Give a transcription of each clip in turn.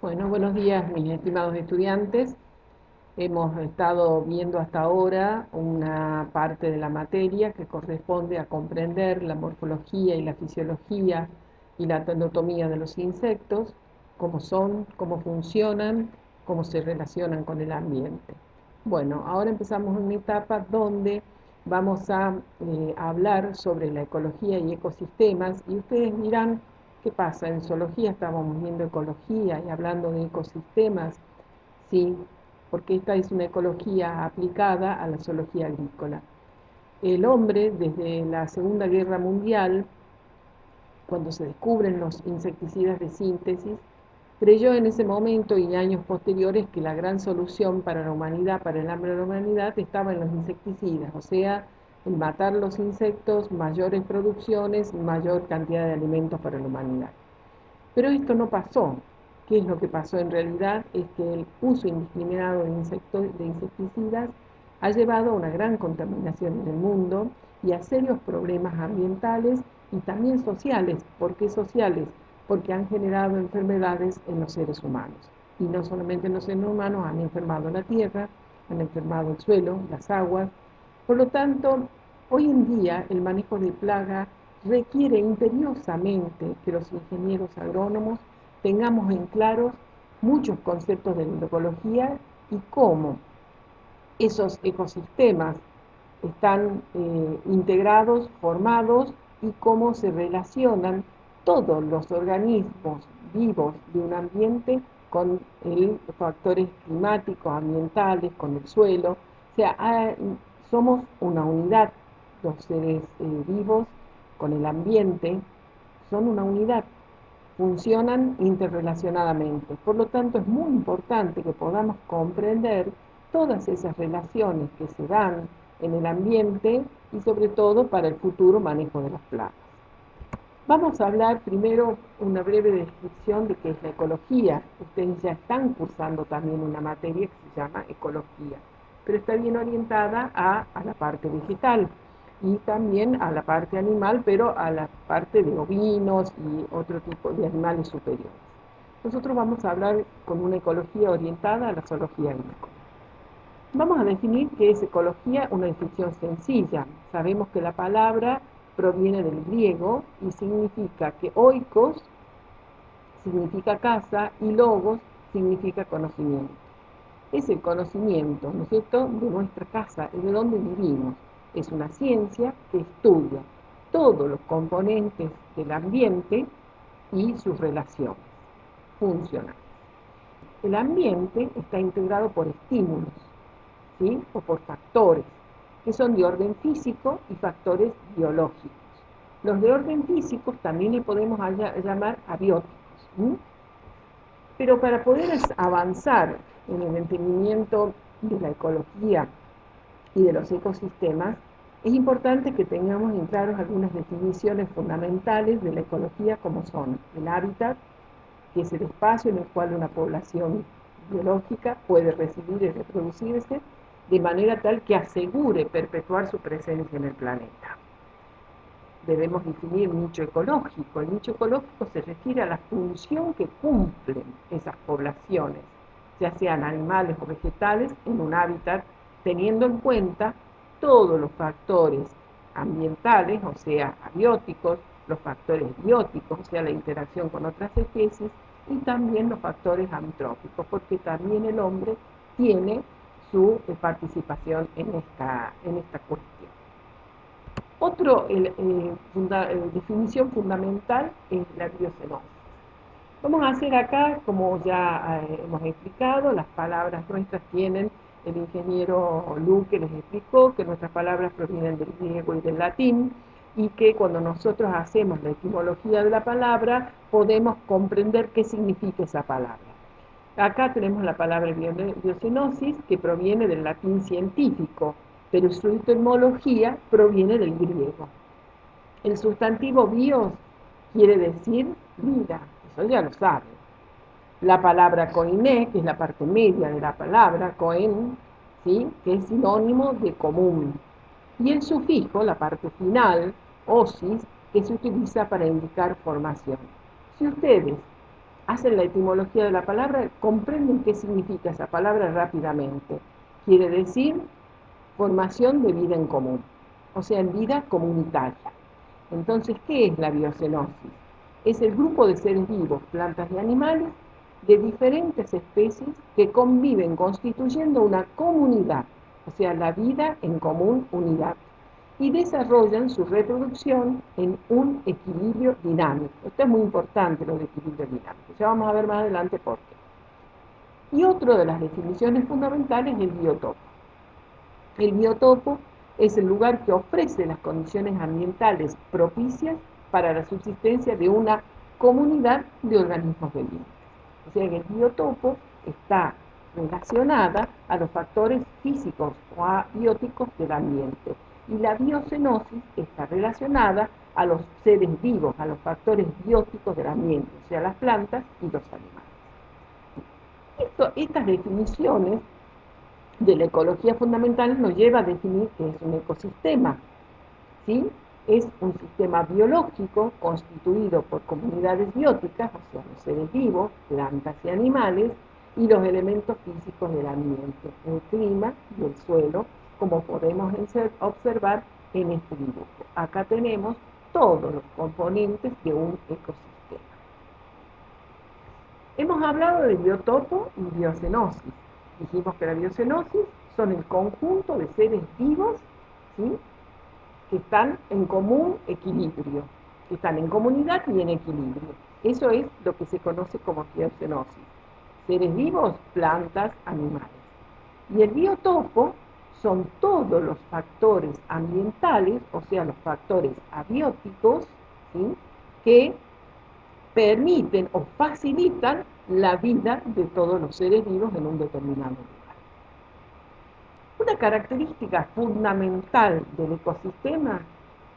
Bueno, buenos días, mis estimados estudiantes. Hemos estado viendo hasta ahora una parte de la materia que corresponde a comprender la morfología y la fisiología y la anatomía de los insectos, cómo son, cómo funcionan, cómo se relacionan con el ambiente. Bueno, ahora empezamos una etapa donde vamos a hablar sobre la ecología y ecosistemas y ustedes dirán, ¿qué pasa? En zoología estábamos viendo ecología y hablando de ecosistemas. Sí, porque esta es una ecología aplicada a la zoología agrícola. El hombre, desde la Segunda Guerra Mundial, cuando se descubren los insecticidas de síntesis, creyó en ese momento y años posteriores que la gran solución para la humanidad, para el hambre de la humanidad, estaba en los insecticidas, o sea, en matar los insectos, mayores producciones, mayor cantidad de alimentos para la humanidad. Pero esto no pasó. ¿Qué es lo que pasó en realidad? Es que el uso indiscriminado de insecticidas ha llevado a una gran contaminación en el mundo y a serios problemas ambientales y también sociales. ¿Por qué sociales? Porque han generado enfermedades en los seres humanos. Y no solamente en los seres humanos, han enfermado la tierra, han enfermado el suelo, las aguas. Por lo tanto, hoy en día el manejo de plaga requiere imperiosamente que los ingenieros agrónomos tengamos en claro muchos conceptos de la ecología y cómo esos ecosistemas están integrados, formados y cómo se relacionan todos los organismos vivos de un ambiente con los factores climáticos, ambientales, con el suelo. O sea, somos una unidad, los seres vivos con el ambiente son una unidad, funcionan interrelacionadamente. Por lo tanto, es muy importante que podamos comprender todas esas relaciones que se dan en el ambiente y sobre todo para el futuro manejo de las plagas. Vamos a hablar primero una breve descripción de qué es la ecología. Ustedes ya están cursando también una materia que se llama ecología, pero está bien orientada a la parte vegetal y también a la parte animal, pero a la parte de ovinos y otro tipo de animales superiores. Nosotros vamos a hablar con una ecología orientada a la zoología agrícola. Vamos a definir qué es ecología, una definición sencilla. Sabemos que la palabra proviene del griego y significa que oikos significa casa y logos significa conocimiento. Es el conocimiento, ¿no es cierto?, de nuestra casa y de donde vivimos. Es una ciencia que estudia todos los componentes del ambiente y sus relaciones funcionales. El ambiente está integrado por estímulos, ¿sí?, o por factores, que son de orden físico y factores biológicos. Los de orden físico también le podemos llamar abióticos. ¿Sí? Pero para poder avanzar en el entendimiento de la ecología y de los ecosistemas, es importante que tengamos en claro algunas definiciones fundamentales de la ecología, como son el hábitat, que es el espacio en el cual una población biológica puede residir y reproducirse de manera tal que asegure perpetuar su presencia en el planeta. Debemos definir nicho ecológico. El nicho ecológico se refiere a la función que cumplen esas poblaciones, ya sean animales o vegetales, en un hábitat, teniendo en cuenta todos los factores ambientales, o sea, abióticos, los factores bióticos, o sea, la interacción con otras especies, y también los factores antrópicos, porque también el hombre tiene su participación en esta cuestión. Otra definición fundamental es la biocenosis. Vamos a hacer acá, como ya hemos explicado, las palabras nuestras tienen, el ingeniero Luque les explicó que nuestras palabras provienen del griego y del latín, y que cuando nosotros hacemos la etimología de la palabra, podemos comprender qué significa esa palabra. Acá tenemos la palabra biocenosis, que proviene del latín científico, pero su etimología proviene del griego. El sustantivo bios quiere decir vida, eso ya lo saben. La palabra koiné, que es la parte media de la palabra, koen, ¿sí?, que es sinónimo de común. Y el sufijo, la parte final, osis, que se utiliza para indicar formación. Si ustedes hacen la etimología de la palabra, comprenden qué significa esa palabra rápidamente. Quiere decir formación de vida en común, o sea, en vida comunitaria. Entonces, ¿qué es la biocenosis? Es el grupo de seres vivos, plantas y animales, de diferentes especies que conviven constituyendo una comunidad, o sea, la vida en común, unidad, y desarrollan su reproducción en un equilibrio dinámico. Esto es muy importante, lo de equilibrio dinámico. Ya vamos a ver más adelante por qué. Y otra de las definiciones fundamentales es el biotopo. El biotopo es el lugar que ofrece las condiciones ambientales propicias para la subsistencia de una comunidad de organismos vivientes. O sea que el biotopo está relacionada a los factores físicos o abióticos del ambiente. Y la biocenosis está relacionada a los seres vivos, a los factores bióticos del ambiente, o sea, las plantas y los animales. Estas definiciones de la ecología fundamental nos lleva a definir qué es un ecosistema, ¿sí? Es un sistema biológico constituido por comunidades bióticas, o sea, los seres vivos, plantas y animales, y los elementos físicos del ambiente, el clima y el suelo, como podemos observar en este dibujo. Acá tenemos todos los componentes de un ecosistema. Hemos hablado de biotopo y biocenosis. Dijimos que la biocenosis son el conjunto de seres vivos, ¿sí?, que están en común equilibrio, que están en comunidad y en equilibrio. Eso es lo que se conoce como biocenosis. Seres vivos, plantas, animales. Y el biotopo son todos los factores ambientales, o sea, los factores abióticos, ¿sí?, que permiten o facilitan la vida de todos los seres vivos en un determinado lugar. Una característica fundamental del ecosistema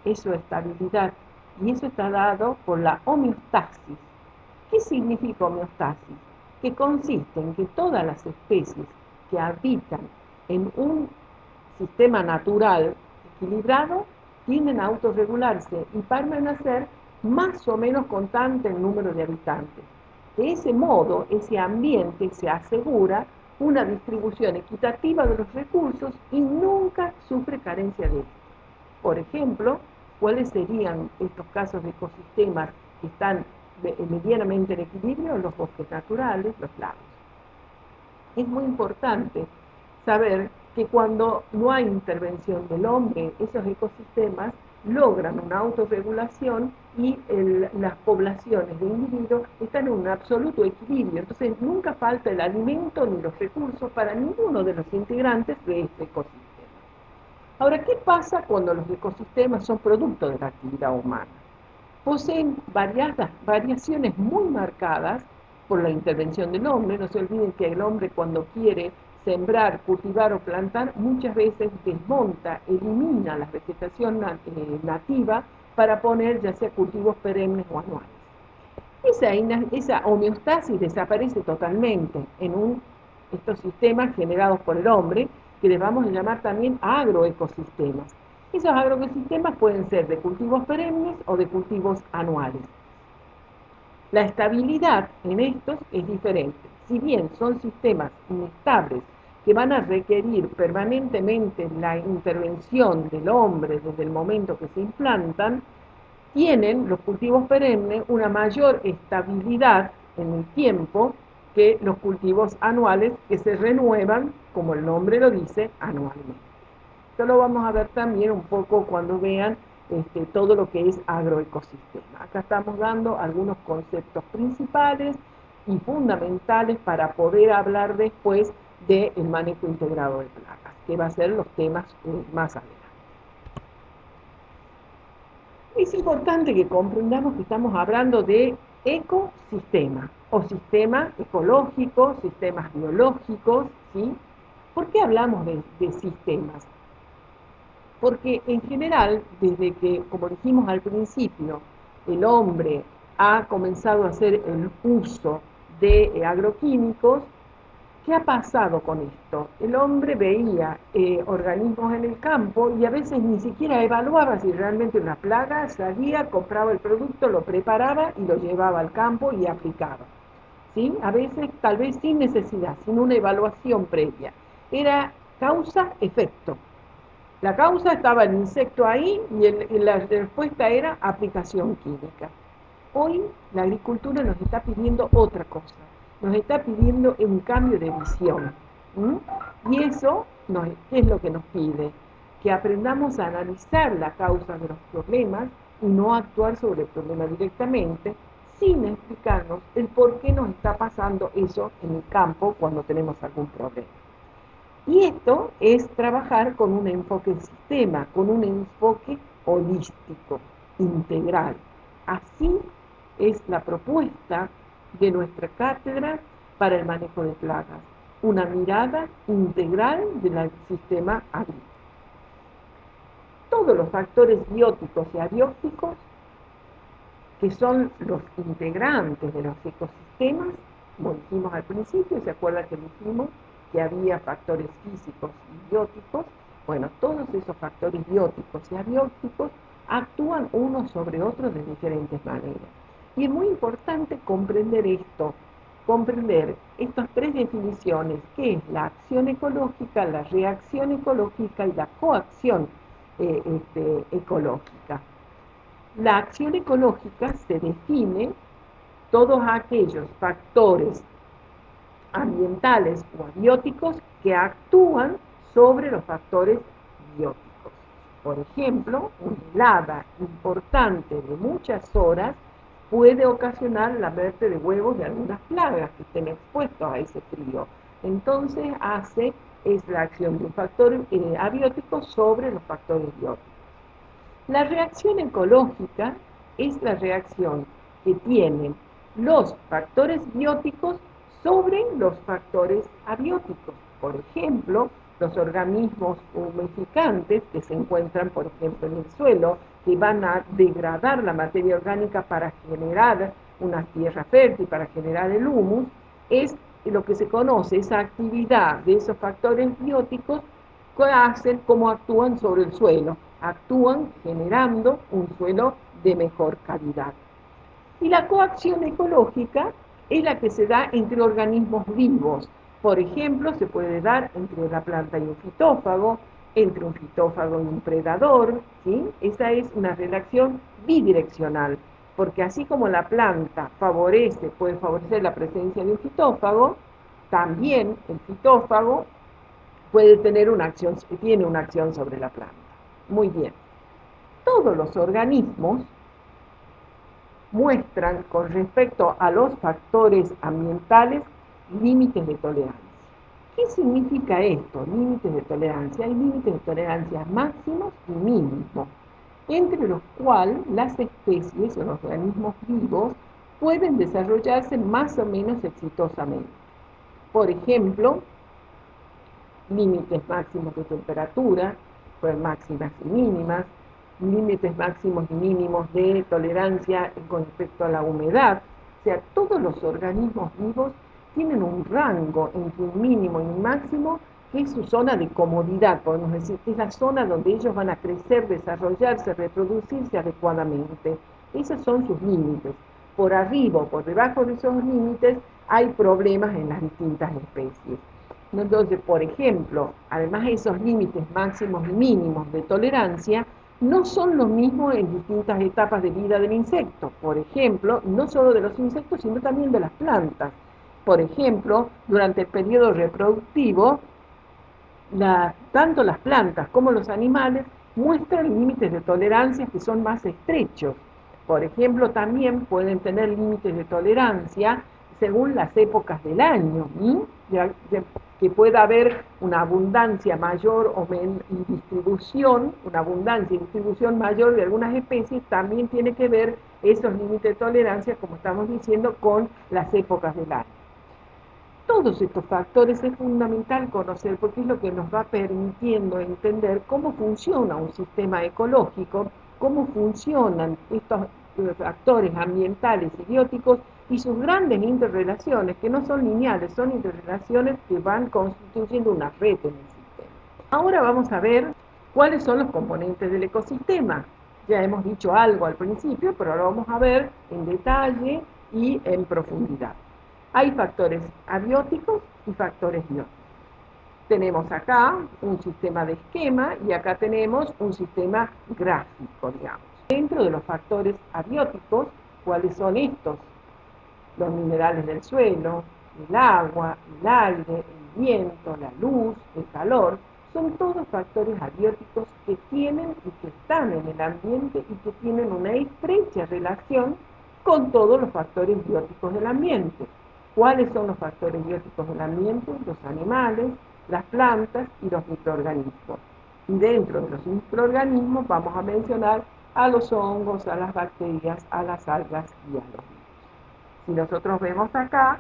es su estabilidad, y eso está dado por la homeostasis. ¿Qué significa homeostasis? Que consiste en que todas las especies que habitan en un sistema natural equilibrado tienden a autorregularse y permanecer más o menos constante el número de habitantes. De ese modo, ese ambiente se asegura una distribución equitativa de los recursos y nunca sufre carencia de ellos. Por ejemplo, ¿cuáles serían estos casos de ecosistemas que están medianamente en equilibrio? Los bosques naturales, los lagos. Es muy importante saber que cuando no hay intervención del hombre, esos ecosistemas logran una autorregulación y las poblaciones de individuos están en un absoluto equilibrio. Entonces nunca falta el alimento ni los recursos para ninguno de los integrantes de este ecosistema. Ahora, ¿qué pasa cuando los ecosistemas son producto de la actividad humana? Poseen variaciones muy marcadas por la intervención del hombre. No se olviden que el hombre, cuando quiere sembrar, cultivar o plantar, muchas veces desmonta, elimina la vegetación nativa para poner ya sea cultivos perennes o anuales. Esa homeostasis desaparece totalmente en estos sistemas generados por el hombre, que les vamos a llamar también agroecosistemas. Esos agroecosistemas pueden ser de cultivos perennes o de cultivos anuales. La estabilidad en estos es diferente. Si bien son sistemas inestables que van a requerir permanentemente la intervención del hombre desde el momento que se implantan, tienen los cultivos perennes una mayor estabilidad en el tiempo que los cultivos anuales, que se renuevan, como el nombre lo dice, anualmente. Esto lo vamos a ver también un poco cuando vean todo lo que es agroecosistema. Acá estamos dando algunos conceptos principales y fundamentales para poder hablar después del manejo integrado de plagas, que va a ser los temas más adelante. Es importante que comprendamos que estamos hablando de ecosistema o sistema ecológico, sistemas biológicos, ¿sí? ¿Por qué hablamos de sistemas? Porque en general, desde que, como dijimos al principio, el hombre ha comenzado a hacer el uso de agroquímicos, ¿qué ha pasado con esto? El hombre veía organismos en el campo y a veces ni siquiera evaluaba si realmente una plaga, salía, compraba el producto, lo preparaba y lo llevaba al campo y aplicaba. ¿sí? A veces tal vez sin necesidad, sin una evaluación previa. Era causa-efecto. La causa estaba el insecto ahí y la respuesta era aplicación química. Hoy la agricultura nos está pidiendo otra cosa, nos está pidiendo un cambio de visión. Y eso, ¿qué es lo que nos pide? Que aprendamos a analizar la causa de los problemas y no actuar sobre el problema directamente, sin explicarnos el por qué nos está pasando eso en el campo cuando tenemos algún problema. Y esto es trabajar con un enfoque sistema, con un enfoque holístico, integral. Así es la propuesta de nuestra cátedra para el manejo de plagas, una mirada integral del sistema agrícola. Todos los factores bióticos y abióticos, que son los integrantes de los ecosistemas, como dijimos al principio, ¿se acuerdan que dijimos que había factores físicos y bióticos? Bueno, todos esos factores bióticos y abióticos actúan unos sobre otros de diferentes maneras. Y es muy importante comprender esto, comprender estas tres definiciones, que es la acción ecológica, la reacción ecológica y la coacción ecológica. La acción ecológica se define todos aquellos factores ambientales o abióticos que actúan sobre los factores bióticos. Por ejemplo, una helada importante de muchas horas puede ocasionar la muerte de huevos de algunas plagas que estén expuestos a ese frío. Entonces es la acción de un factor abiótico sobre los factores bióticos. La reacción ecológica es la reacción que tienen los factores bióticos sobre los factores abióticos. Por ejemplo, los organismos humidificantes que se encuentran, por ejemplo, en el suelo, que van a degradar la materia orgánica para generar una tierra fértil, para generar el humus, es lo que se conoce, esa actividad de esos factores bióticos que hacen, cómo actúan sobre el suelo. Actúan generando un suelo de mejor calidad. Y la coacción ecológica es la que se da entre organismos vivos. Por ejemplo, se puede dar entre la planta y un fitófago, entre un fitófago y un predador, ¿sí? Esa es una relación bidireccional, porque así como la planta puede favorecer la presencia de un fitófago, también el fitófago tiene una acción sobre la planta. Muy bien. Todos los organismos muestran con respecto a los factores ambientales límites de tolerancia. ¿Qué significa esto? Límites de tolerancia. Hay límites de tolerancia máximos y mínimos, entre los cuales las especies o los organismos vivos pueden desarrollarse más o menos exitosamente. Por ejemplo, límites máximos de temperatura, pues máximas y mínimas, límites máximos y mínimos de tolerancia con respecto a la humedad. O sea, todos los organismos vivos tienen un rango entre un mínimo y un máximo, que es su zona de comodidad, podemos decir, que es la zona donde ellos van a crecer, desarrollarse, reproducirse adecuadamente. Esos son sus límites. Por arriba o por debajo de esos límites hay problemas en las distintas especies. Entonces, por ejemplo, además esos límites máximos y mínimos de tolerancia no son los mismos en distintas etapas de vida del insecto. Por ejemplo, no solo de los insectos, sino también de las plantas. Por ejemplo, durante el periodo reproductivo, tanto las plantas como los animales muestran límites de tolerancia que son más estrechos. Por ejemplo, también pueden tener límites de tolerancia según las épocas del año, que pueda haber una abundancia mayor o y distribución, una abundancia y distribución mayor de algunas especies, también tiene que ver esos límites de tolerancia, como estamos diciendo, con las épocas del año. Todos estos factores es fundamental conocer porque es lo que nos va permitiendo entender cómo funciona un sistema ecológico, cómo funcionan estos factores ambientales y bióticos y sus grandes interrelaciones, que no son lineales, son interrelaciones que van constituyendo una red en el sistema. Ahora vamos a ver cuáles son los componentes del ecosistema. Ya hemos dicho algo al principio, pero ahora vamos a ver en detalle y en profundidad. Hay factores abióticos y factores bióticos. Tenemos acá un sistema de esquema y acá tenemos un sistema gráfico, digamos. Dentro de los factores abióticos, ¿cuáles son estos? Los minerales del suelo, el agua, el aire, el viento, la luz, el calor, son todos factores abióticos que tienen y que están en el ambiente y que tienen una estrecha relación con todos los factores bióticos del ambiente. ¿Cuáles son los factores bióticos del ambiente? Los animales, las plantas y los microorganismos. Y dentro de los microorganismos vamos a mencionar a los hongos, a las bacterias, a las algas y a los virus. Si nosotros vemos acá,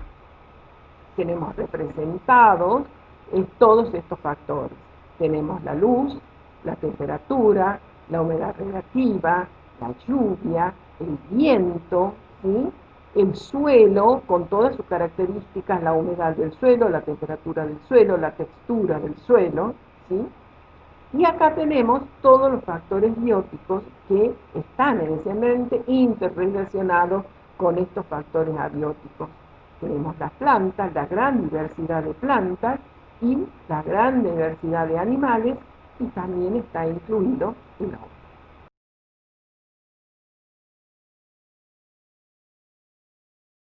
tenemos representados todos estos factores. Tenemos la luz, la temperatura, la humedad relativa, la lluvia, el viento, ¿sí? El suelo, con todas sus características, la humedad del suelo, la temperatura del suelo, la textura del suelo, ¿sí? Y acá tenemos todos los factores bióticos que están en ese ambiente interrelacionados con estos factores abióticos. Tenemos las plantas, la gran diversidad de plantas y la gran diversidad de animales, y también está incluido el hombre.